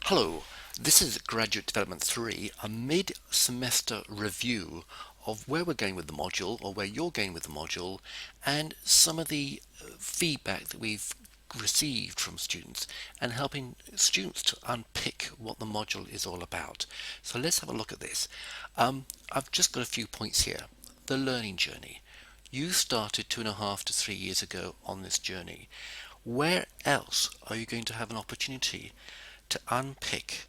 Hello, this is Graduate Development 3, a mid-semester review of where we're going with the module, or where you're going with the module, and some of the feedback that we've received from students, and helping students to unpick what the module is all about. So let's have a look at this. I've just got a few points here. The learning journey. You started 2.5 to 3 years ago on this journey. Where else are you going to have an opportunity to unpick,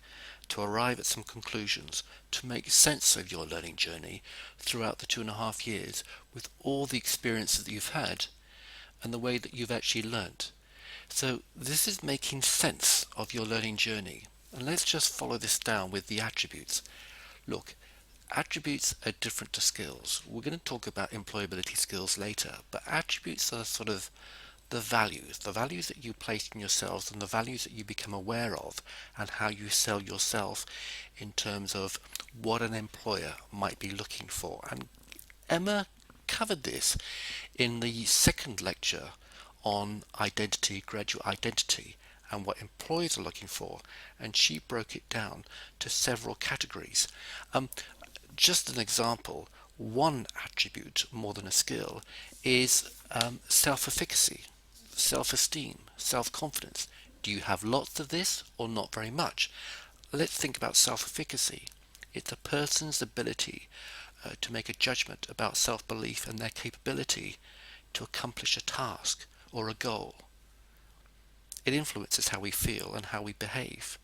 to arrive at some conclusions, to make sense of your learning journey throughout the 2.5 years with all the experiences that you've had and the way that you've actually learnt? So this is making sense of your learning journey. And let's just follow this down with the attributes. Look, attributes are different to skills. We're going to talk about employability skills later, but attributes are sort of the values that you place in yourselves and the values that you become aware of, and how you sell yourself in terms of what an employer might be looking for. And Emma covered this in the second lecture on identity, graduate identity, and what employers are looking for, and she broke it down to several categories. Just an example, one attribute more than a skill is self-efficacy, self-esteem, self-confidence. Do you have lots of this or not very much? Let's think about self-efficacy. It's a person's ability to make a judgment about self-belief and their capability to accomplish a task or a goal. It influences how we feel and how we behave.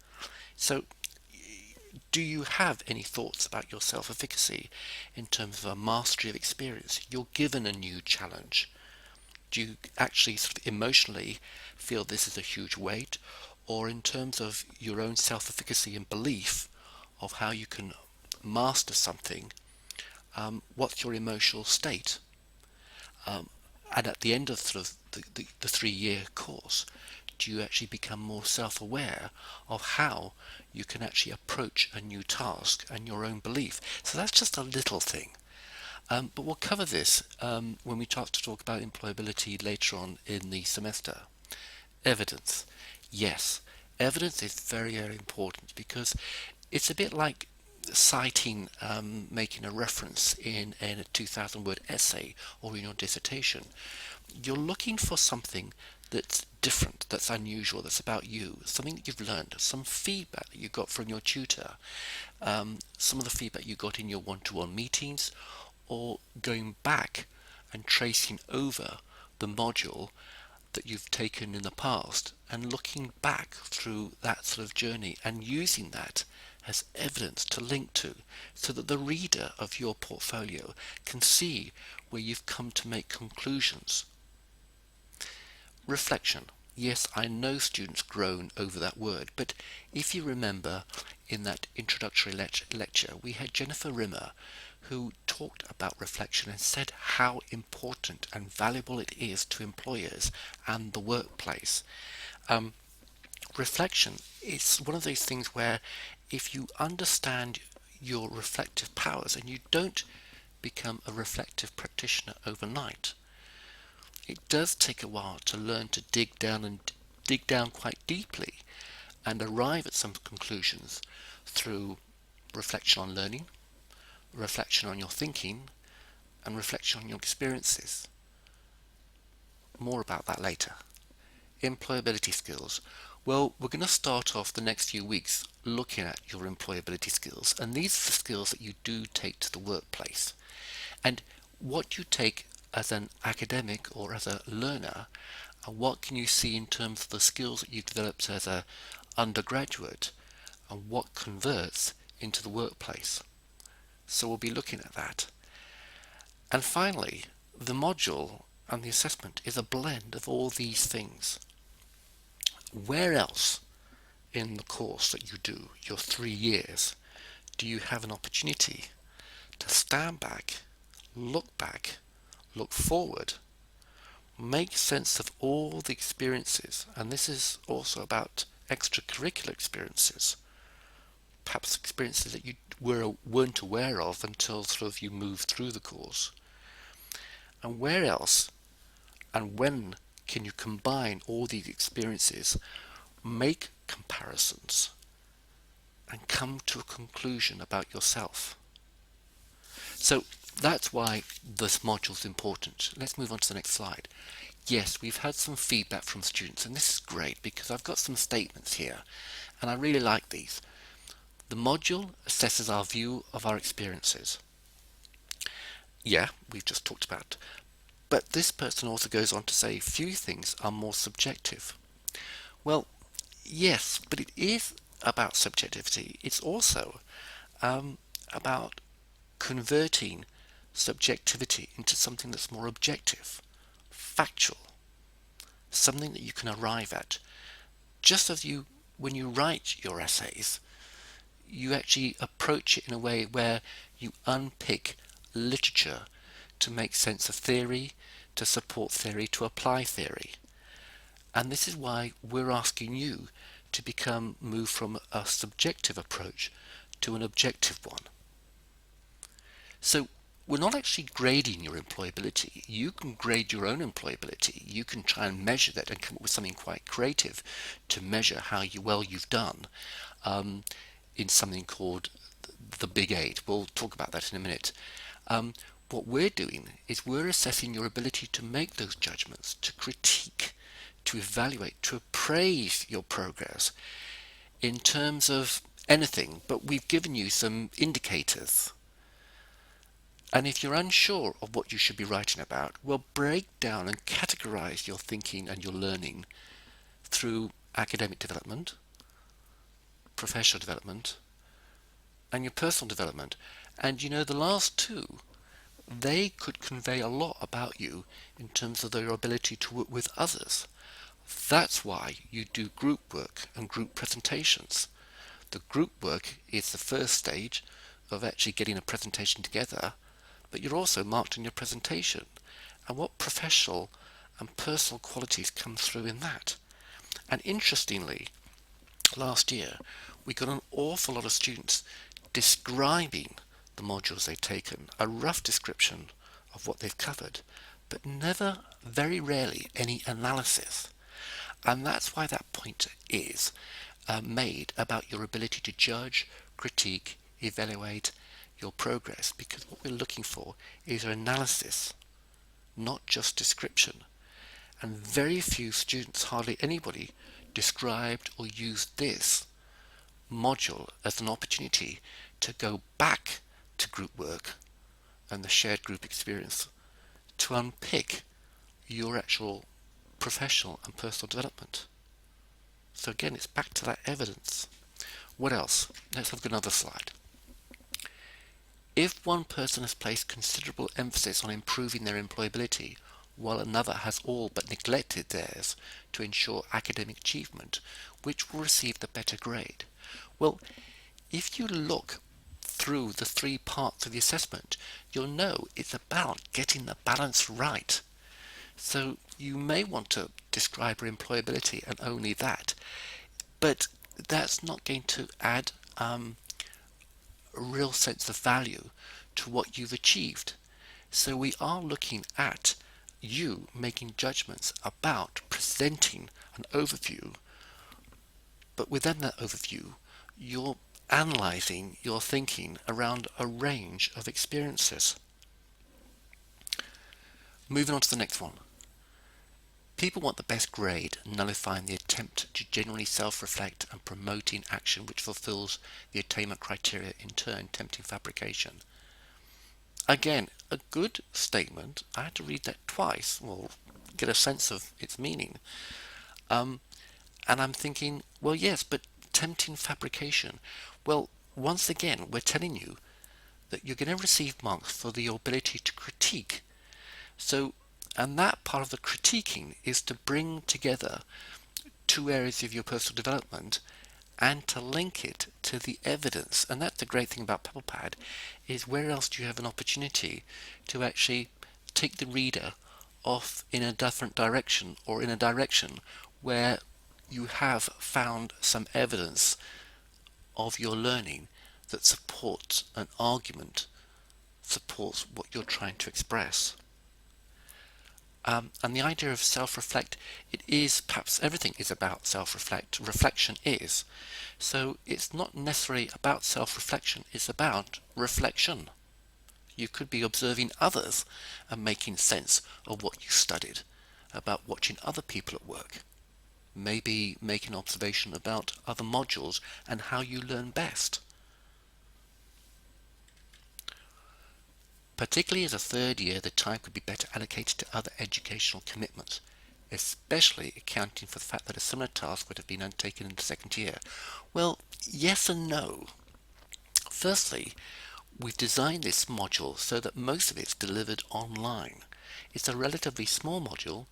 So do you have any thoughts about your self-efficacy in terms of a mastery of experience? You're given a new challenge. Do you actually sort of emotionally feel this is a huge weight? Or in terms of your own self-efficacy and belief of how you can master something, what's your emotional state? And at the end of sort of the 3 year course, do you actually become more self-aware of how you can actually approach a new task and your own belief? So that's just a little thing. But we'll cover this when we start to talk about employability later on in the semester. Evidence. Yes, evidence is very, very important because it's a bit like citing, making a reference in a 2,000 word essay or in your dissertation. You're looking for something that's different, that's unusual, that's about you, something that you've learned, some feedback that you got from your tutor, some of the feedback you got in your one-to-one meetings, or going back and tracing over the module that you've taken in the past and looking back through that sort of journey and using that as evidence to link to, so that the reader of your portfolio can see where you've come to make conclusions. Reflection. Yes, I know students groan over that word, but if you remember in that introductory lecture, we had Jennifer Rimmer who talked about reflection and said how important and valuable it is to employers and the workplace. Reflection is one of those things where if you understand your reflective powers, and you don't become a reflective practitioner overnight, it does take a while to learn to dig down quite deeply and arrive at some conclusions through reflection on learning, reflection on your thinking, and reflection on your experiences. More about that later. Employability skills. Well, we're going to start off the next few weeks looking at your employability skills, and these are the skills that you do take to the workplace. And what you take as an academic or as a learner, and what can you see in terms of the skills that you've developed as a undergraduate, and what converts into the workplace. So we'll be looking at that. And finally, the module and the assessment is a blend of all these things. Where else in the course that you do, your 3 years, do you have an opportunity to stand back, look forward, make sense of all the experiences? And this is also about extracurricular experiences, perhaps experiences that you weren't aware of until sort of you moved through the course. And where else and when can you combine all these experiences, make comparisons, and come to a conclusion about yourself. So that's why this module is important. Let's move on to the next slide. Yes, we've had some feedback from students, and this is great because I've got some statements here, and I really like these. The module assesses our view of our experiences. Yeah, we've just talked about. But this person also goes on to say few things are more subjective. Well, yes, but it is about subjectivity. It's also about converting subjectivity into something that's more objective, factual, something that you can arrive at. Just as you, when you write your essays, you actually approach it in a way where you unpick literature to make sense of theory, to support theory, to apply theory. And this is why we're asking you to move from a subjective approach to an objective one. So we're not actually grading your employability. You can grade your own employability. You can try and measure that and come up with something quite creative to measure how well you've done in something called the Big Eight. We'll talk about that in a minute. What we're doing is we're assessing your ability to make those judgments, to critique, to evaluate, to appraise your progress in terms of anything, but we've given you some indicators. And if you're unsure of what you should be writing about, we'll break down and categorize your thinking and your learning through academic development, professional development, and your personal development. And you know, the last two, they could convey a lot about you in terms of your ability to work with others. That's why you do group work and group presentations. The group work is the first stage of actually getting a presentation together, but you're also marked in your presentation. And what professional and personal qualities come through in that? And interestingly, last year we got an awful lot of students describing the modules they've taken, a rough description of what they've covered, but never, very rarely, any analysis. And that's why that point is made about your ability to judge, critique, evaluate your progress, because what we're looking for is an analysis, not just description. And very few students, hardly anybody, described or used this module as an opportunity to go back to group work and the shared group experience to unpick your actual professional and personal development. So again, it's back to that evidence. What else? Let's have another slide. If one person has placed considerable emphasis on improving their employability, while another has all but neglected theirs to ensure academic achievement, which will receive the better grade? Well, if you look through the three parts of the assessment, you'll know it's about getting the balance right. So you may want to describe your employability and only that, but that's not going to add a real sense of value to what you've achieved. So we are looking at you making judgments about presenting an overview, but within that overview, you're analyzing your thinking around a range of experiences. Moving on to the next one. People want the best grade, nullifying the attempt to genuinely self-reflect and promoting action which fulfills the attainment criteria, in turn tempting fabrication. Again, a good statement. I had to read that twice, or get a sense of its meaning. And I'm thinking, well, yes, but tempting fabrication. Well, once again, we're telling you that you're going to receive marks for the ability to critique. So, and that part of the critiquing is to bring together two areas of your personal development and to link it to the evidence. And that's the great thing about PebblePad, is where else do you have an opportunity to actually take the reader off in a different direction, or in a direction where you have found some evidence of your learning that supports an argument, supports what you're trying to express. And the idea of self-reflect, it is perhaps everything is about reflection is. So it's not necessarily about self-reflection, it's about reflection. You could be observing others and making sense of what you studied, about watching other people at work, maybe make an observation about other modules and how you learn best. Particularly as a third year, the time could be better allocated to other educational commitments, especially accounting for the fact that a similar task would have been undertaken in the second year. Well, yes and no. Firstly, we've designed this module so that most of it's delivered online. It's a relatively small module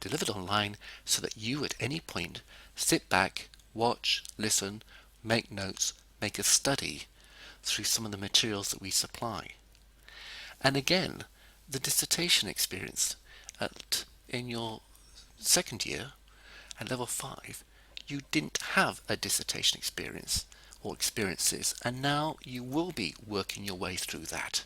delivered online so that you at any point sit back, watch, listen, make notes, make a study through some of the materials that we supply. And again, the dissertation experience in your second year at level 5, you didn't have a dissertation experience or experiences, and now you will be working your way through that.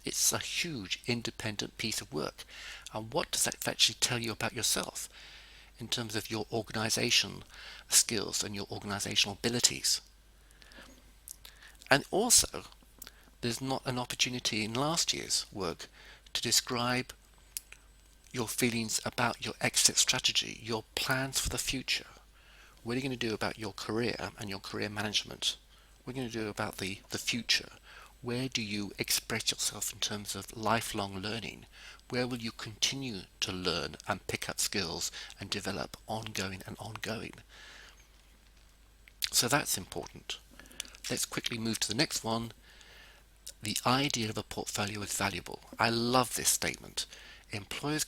It's a huge independent piece of work. And what does that actually tell you about yourself in terms of your organization skills and your organizational abilities? And also, there's not an opportunity in last year's work to describe your feelings about your exit strategy, your plans for the future. What are you going to do about your career and your career management? What are you going to do about the future? Where do you express yourself in terms of lifelong learning? Where will you continue to learn and pick up skills and develop ongoing? So that's important. Let's quickly move to the next one. The idea of a portfolio is valuable. I love this statement. Employers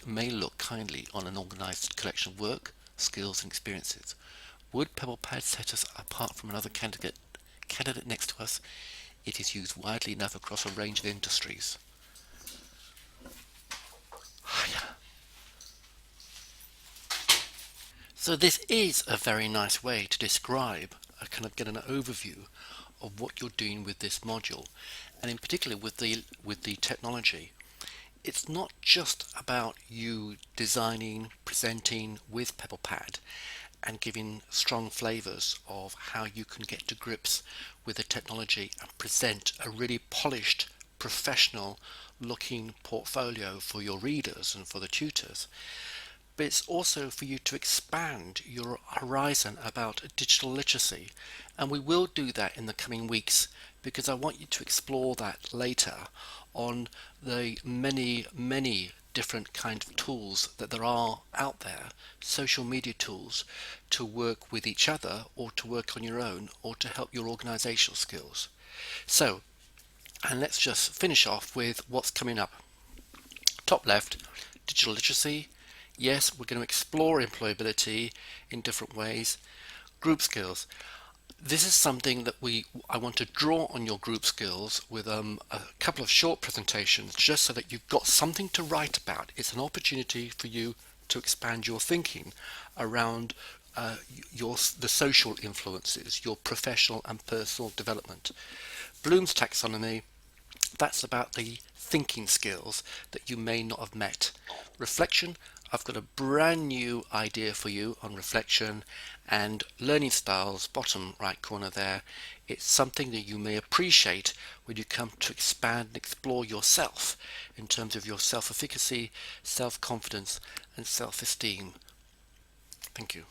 may look kindly on an organized collection of work, skills and experiences. Would PebblePad set us apart from another candidate next to us? It is used widely enough across a range of industries. So this is a very nice way to describe, kind of get an overview of what you're doing with this module, and in particular with the technology. It's not just about you designing, presenting with PebblePad and giving strong flavors of how you can get to grips with the technology and present a really polished, professional looking portfolio for your readers and for the tutors. But it's also for you to expand your horizon about digital literacy. And we will do that in the coming weeks because I want you to explore that later on the many different kind of tools that there are out there, social media tools to work with each other or to work on your own or to help your organizational skills. So, and let's just finish off with what's coming up. Top left, digital literacy. Yes, we're going to explore employability in different ways. Group skills. This is something that I want to draw on your group skills with a couple of short presentations just so that you've got something to write about. It's an opportunity for you to expand your thinking around the social influences, your professional and personal development. Bloom's taxonomy, that's about the thinking skills that you may not have met. Reflection, I've got a brand new idea for you on reflection. And learning styles, bottom right corner there, it's something that you may appreciate when you come to expand and explore yourself in terms of your self-efficacy, self-confidence and self-esteem. Thank you.